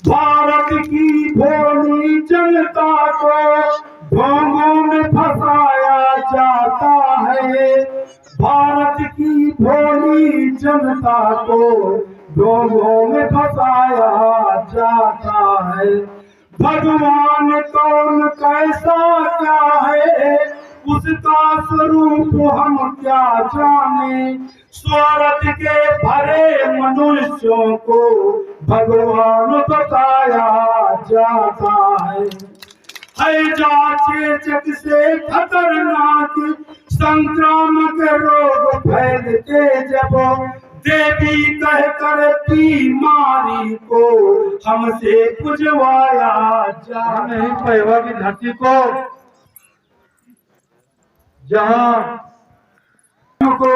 भारत की भोली जनता को ढोंगों में फंसाया जाता है। भारत की भोली जनता को ढोंगों में फंसाया जाता है। भगवान कौन कैसा क्या है उसका स्वरूप हम क्या जाने। स्वार्थ के भरे मनुष्यों को भगवान बताया जाता है। चेचक से खतरनाक संक्रामक रोग फैलते जब देवी कहकर बीमारी को हमसे पुजवाया जाने। पैवा की धरती को जहाँ को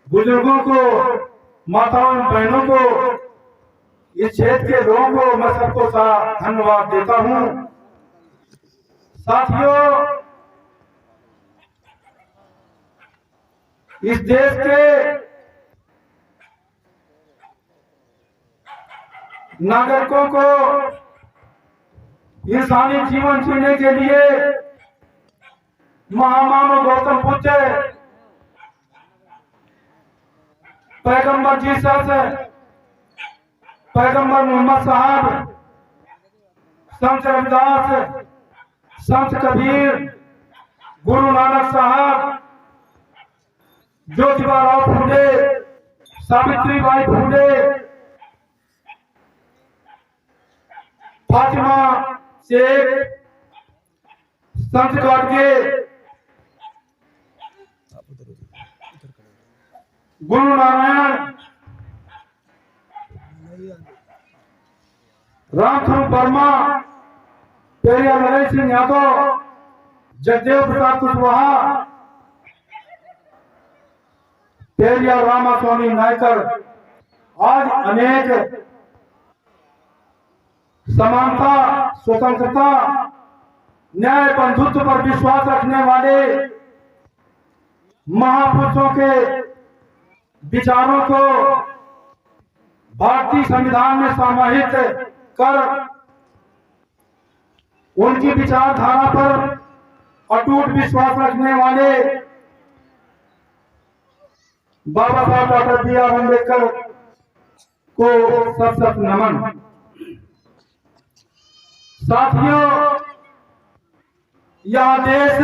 बुजुर्गों को माताओं बहनों को इस क्षेत्र के लोगों को मैं सबको धन्यवाद देता हूँ। साथियों, इस देश के नागरिकों को इंसानी जीवन जीने के लिए महामानव गौतम बुद्ध पैगंबर जीसस, पैगंबर मोहम्मद साहब, संत रविदास, संत कबीर, गुरु नानक साहब, ज्योतिबा फूले, सावित्रीबाई फूले, फातिमा शेख, संत गाडगे, गुरु नारायण, रामस्वरूप वर्मा, पेरिया नरेश सिंह यादव, जगदेव प्रसाद कुशवाहा, पेरिया रामास्वामी नायकर, आज अनेक समानता, स्वतंत्रता, न्याय, बंधुत्व पर विश्वास रखने वाले महापुरुषों के विचारों को भारतीय संविधान में समाहित कर उनकी विचारधारा पर अटूट विश्वास रखने वाले बाबा साहब डॉक्टर बी आर अम्बेडकर को सत सत नमन। साथियों, यह देश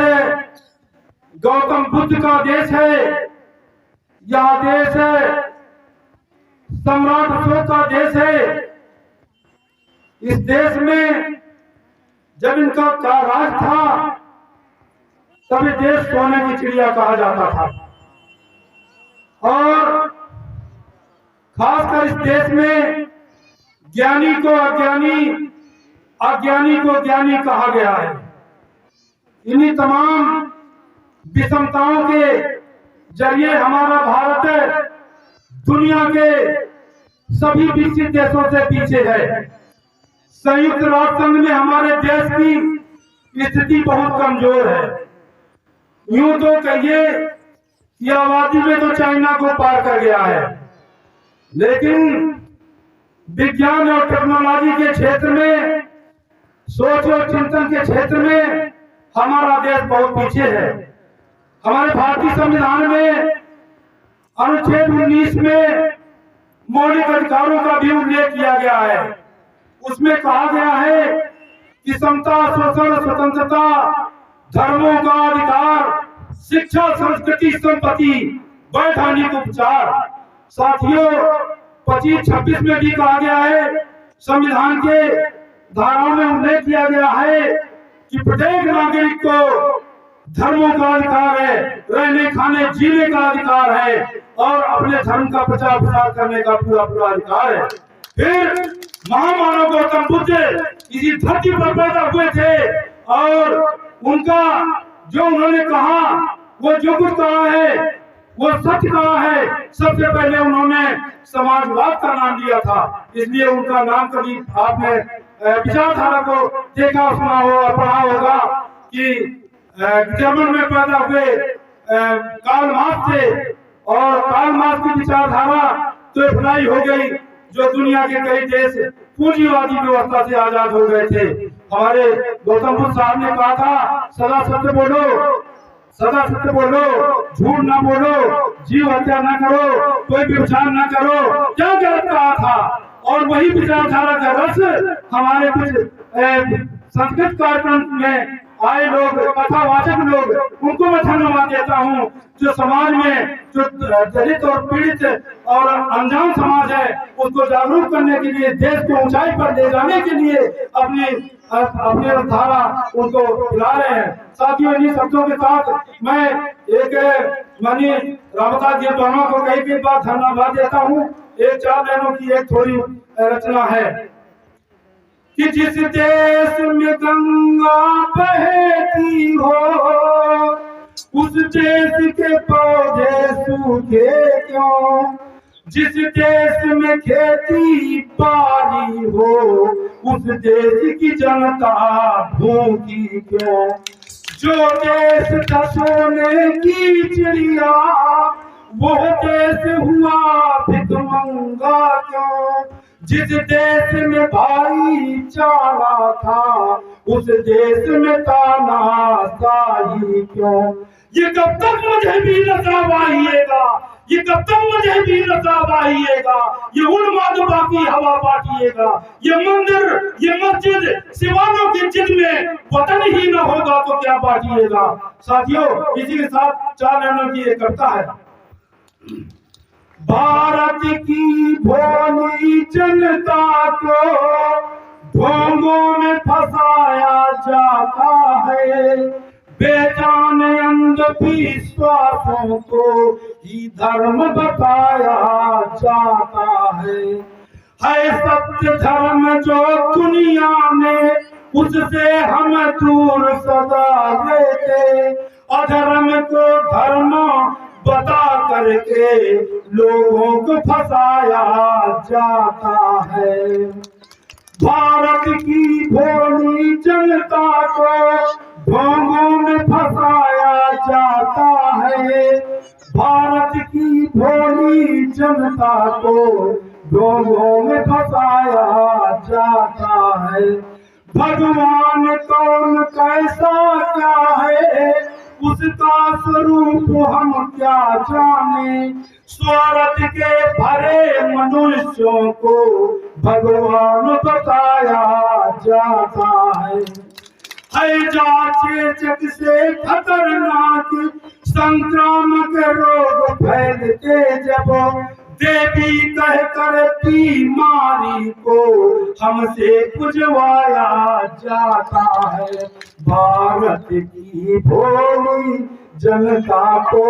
गौतम बुद्ध का देश है। यह देश सम्राट अशोक का देश है। इस देश में जब इनका राज था तब देश सोने की चिड़िया कहा जाता था और खासकर इस देश में ज्ञानी को अज्ञानी, अज्ञानी को ज्ञानी कहा गया है। इन्हीं तमाम विषमताओं के जरिए हमारा भारत दुनिया के सभी विकसित देशों से पीछे है। संयुक्त राष्ट्र संघ में हमारे देश की स्थिति बहुत कमजोर है। यूं तो कहिए कि आबादी में तो चाइना को पार कर गया है, लेकिन विज्ञान और टेक्नोलॉजी के क्षेत्र में, सोच और चिंतन के क्षेत्र में हमारा देश बहुत पीछे है। हमारे भारतीय संविधान में अनुच्छेद 19 में मौलिक अधिकारों का भी उल्लेख किया गया है। उसमें कहा गया है कि समता, शोषण, स्वतंत्रता, धर्मों का अधिकार, शिक्षा, संस्कृति, संपत्ति, वैधानिक उपचार। साथियों, 25-26 में भी कहा गया है, संविधान के धाराओं में उल्लेख किया गया है कि प्रत्येक नागरिक को धर्मों का अधिकार है, रहने खाने जीने का अधिकार है और अपने धर्म का प्रचार प्रसार करने का पूरा अधिकार है। फिर महामानव गौतम बुद्ध इसी धरती पर पैदा हुए थे और उनका जो उन्होंने कहा, वो जो कुछ कहा है वो सच कहा है। सबसे पहले उन्होंने समाजवाद का नाम दिया था, इसलिए उनका नाम कभी आपने विचारधारा को देखा, सुना हो, पढ़ा होगा कि जर्मन में पैदा हुए कार्ल मार्क्स थे और कार्ल मार्क्स की विचारधारा तो अप्लाई हो गई जो दुनिया के कई देश पूंजीवादी व्यवस्था से आजाद हो गए थे। हमारे गौतम बुद्ध साहब ने कहा था, सदा सत्य बोलो, सदा सत्य बोलो, झूठ ना बोलो, जीव हत्या ना करो, कोई व्यभिचार ना करो, क्या गलत कहा था। और वही विचारधारा का रस हमारे कुछ संस्कृत कार्यक्रम में आए लोग, कथावाचक लोग, उनको मैं धन्यवाद देता हूँ, जो समाज में जो दलित और पीड़ित और अनजान समाज है उसको जागरूक करने के लिए, देश को ऊंचाई पर ले जाने के लिए अपनी धारा उनको बुला रहे हैं। साथियों, इन्हीं शब्दों के साथ मैं एक माननीय रामदास जी दोनों को कई बार धन्यवाद देता हूँ। एक 4 लाइनों की एक थोड़ी रचना है कि जिस देश में गंगा बहती हो उस देश के पौधे सूखे क्यों, जिस देश में खेती बाड़ी हो उस देश की जनता भूखी क्यों, जो देश था सोने की चिड़िया वो देश हुआ भिखमंगा क्यों, जिस देश में भाईचारा था उस देश में तानाशाही क्यों। ये कब तक मुझे भी नशा बाहिएगा, ये कब तक मुझे भी नशा बाहिएगा, ये उन्माद बाकी हवा बांटिएगा, ये मंदिर ये मस्जिद सिवानों की जिद में वतन ही न होगा तो क्या बांटिएगा। साथियों, इसी के साथ 4 लाइनों की एक कविता है। भारत की भोली जनता को ढोंगों में फंसाया जाता है, बेजान अंधविश्वासों को ही धर्म बताया जाता है सत्य धर्म जो दुनिया में उससे हम दूर सदा रहते, अधर्म को धर्म बता करके लोगों को फंसाया जाता है। भारत की भोली जनता को ढोंगों में फंसाया जाता है, भारत की भोली जनता को ढोंगों में फंसाया जाता है। भगवान कौन कैसा क्या है उसका स्वरूप हम क्या जाने, स्वार्थ के भरे मनुष्यों को भगवान बताया जाता है जांचे जग से खतरनाक संक्रामक रोग फैलते जब, देवी कहकर बीमारी को हमसे पुजवाया जाता है। भारत की भोली जनता को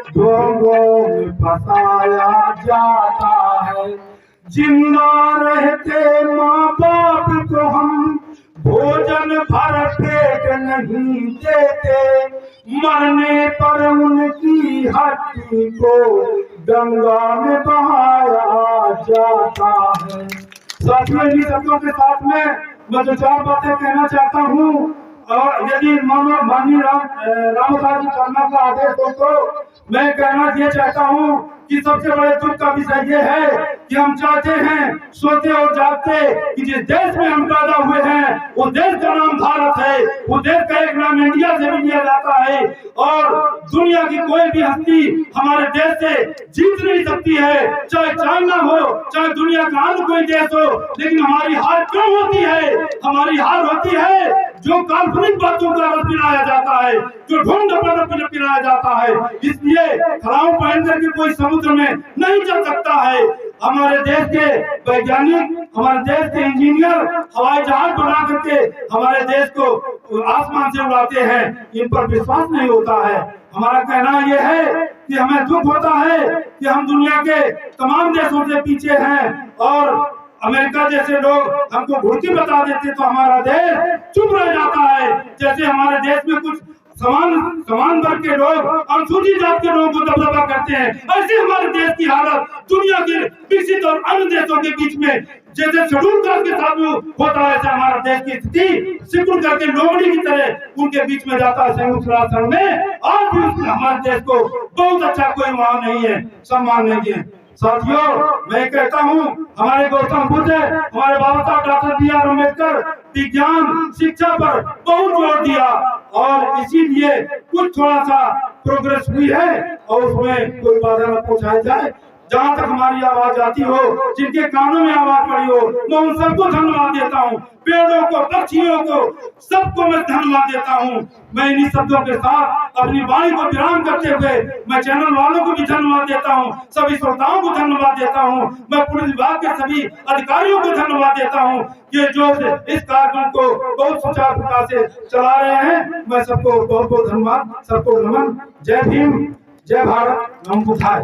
ढोंगों में फंसाया जाता है, जिंदा रहते माँ बाप को हम भोजन भर पेट नहीं देते, मरने पर उनकी हड्डी को गंगा में बहाया जाता है। साथियों, इन्हीं शब्दों के साथ में मैं 2-4 बातें कहना चाहता हूँ, और यदि माननीय रामदास जी करना का आदेश हो तो मैं कहना ये चाहता हूँ कि सबसे बड़े दुख का विषय ये है कि हम चाहते हैं, सोते और जागते कि जिस देश में हम पैदा हुए हैं उस देश का नाम भारत है, उस देश का एक नाम इंडिया से भी लिया जाता है, और दुनिया की कोई भी हस्ती हमारे देश से जीत नहीं सकती है, चाहे चाइना हो चाहे दुनिया का अन्य कोई देश हो। लेकिन हमारी हार क्यों होती है? हमारी हार होती है जो काल्पनिक बातों का रस पिलाया जाता है, जो ढूंढ पिलाया जाता है। इसलिए खड़ाऊ पहन करके कोई समुद्र में नहीं चल सकता है। हमारे देश के वैज्ञानिक, हमारे देश के इंजीनियर हवाई जहाज बना करके हमारे देश को आसमान से उड़ाते हैं, इन पर विश्वास नहीं होता है। हमारा कहना यह है कि हमें दुख होता है कि हम दुनिया के तमाम देशों से पीछे हैं, और अमेरिका जैसे लोग हमको घुड़की बता देते तो हमारा देश चुप रह जाता है। जैसे हमारे देश में कुछ समान वर्ग के लोग अनुसूचित जात के लोगों को दबदबा करते हैं, ऐसे हमारे देश की हालत दुनिया के विकसित और अन्य देशों के बीच में जैसे शेड्यूल कास्ट के साथ होता है, ऐसे हमारा देश की स्थिति सिकुड़ करके लोमड़ी की तरह उनके बीच में जाता है। संयुक्त राष्ट्र में आज भी हमारे देश को बहुत अच्छा कोई वहां नहीं है, सम्मान नहीं है। साथियों, मैं कहता हूँ हमारे गौतम बुद्ध, हमारे बाबा साहब डॉक्टर बी.आर. अम्बेडकर विज्ञान शिक्षा पर बहुत जोर दिया और इसीलिए कुछ थोड़ा सा प्रोग्रेस हुई है और उसमें कोई बाधा न पहुंचाई जाए। जहाँ तक हमारी आवाज आती हो, जिनके कानों में आवाज पड़ी हो, मैं उन सबको धन्यवाद देता हूँ। पेड़ों को, पक्षियों को, सबको मैं धन्यवाद देता हूँ। मैं इन्हीं शब्दों के साथ अपनी वाणी को विराम करते हुए मैं चैनल वालों को भी धन्यवाद देता हूँ, सभी श्रोताओं को धन्यवाद देता हूँ, मैं पुलिस विभाग के सभी अधिकारियों को धन्यवाद देता हूँ कि जो इस कार्यक्रम को बहुत सुचारू प्रकार से चला रहे हैं। मैं सबको बहुत बहुत धन्यवाद, सबको नमन। जय भीम, जय भारत, नमो बुद्धाय।